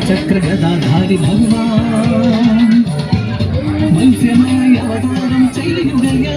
ചക്രഗദാധാരി ഭഗവാൻ മത്സ്യമായി അവതാരം ചെയ്യുകയാ.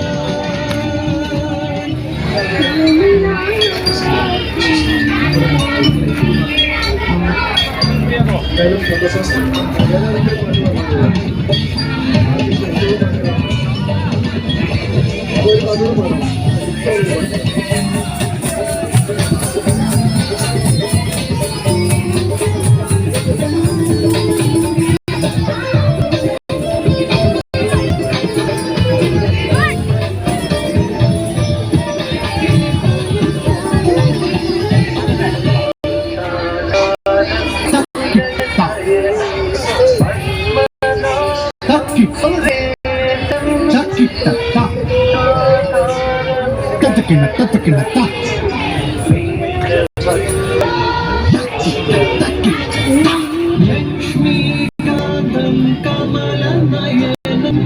ലക്ഷ്മീകാന്തം കമലനയനം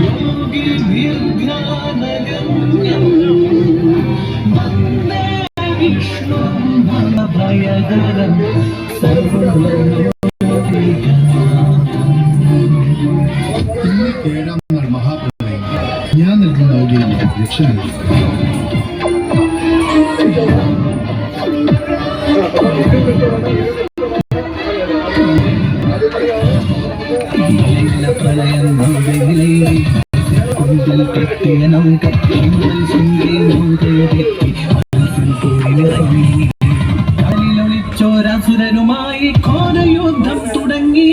യോഗി ദീർഘാനഗമ്യം വന്ദേ വിഷ്ണു ഭയകരം ഏഴാം നാൾ മഹാപ്രളയം ഞാൻ നൽകുന്ന ഔദ്യോഗിക ലക്ഷ്യങ്ങൾ ചോരാസുരനുമായി ഘോരയുദ്ധം തുടങ്ങി.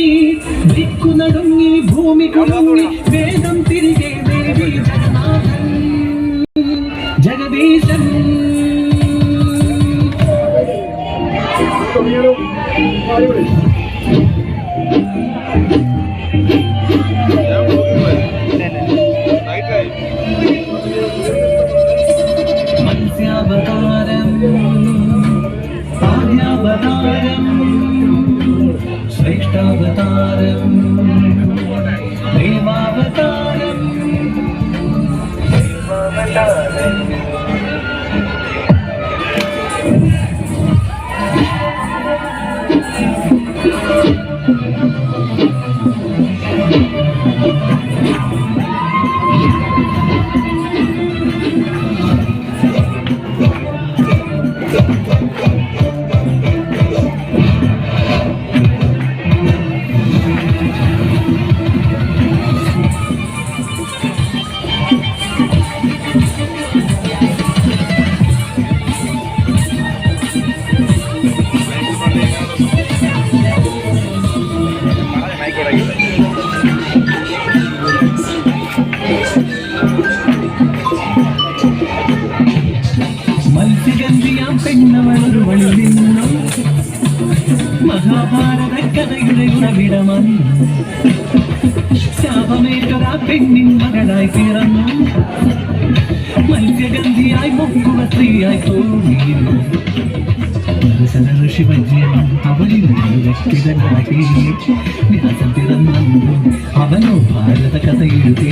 ദിക്കു നടുങ്ങി ഭൂമി കുലുങ്ങി വേദം തിരികെ ദേവി ജഗന്നാഥൻ ജഗദീശൻ. മത്സ്യാവതാരം ആദ്യാവതാരം ശ്രേഷ്ഠാവതാരം ദേവാവതാരം മത്സ്യഗന്ധിയാം പെണ്ണവളൊരു വഴി നിന്നു മഹാഭാരത കഥയുടെ ഉറവിടമായി ശാപമേറ്റൊരാ പെണ്ണിൻ മകളായി പിറന്നു. മത്സ്യഗന്ധിയായി മുക്കുവ സ്ത്രീയായി തോന്നിയിരുന്നു. ഋഷി വജ്രം അവളിൽ വ്യക്തിതനായി വ്യാസം പിറന്നു. അവനോ ഭാരത കഥ എഴുതി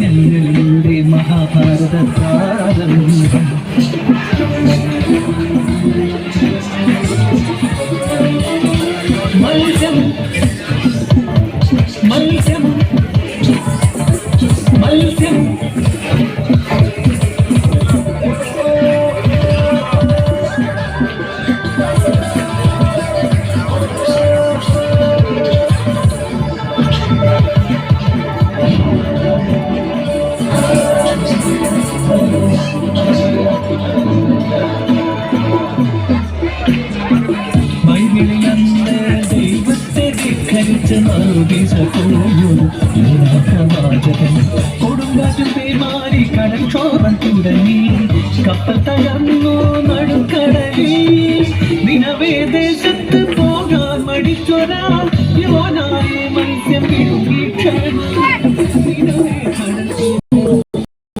ഞങ്ങളുടെ മഹാഭാരത താരം. മത്സ്യം മത്സ്യം മത്സ്യം കൊടുങ്കാറ്റും പേമാരി കടൽക്ഷോഭം തുടങ്ങി. കപ്പൽ തകർന്നു നടുക്കടലിൽ ദിനവേദ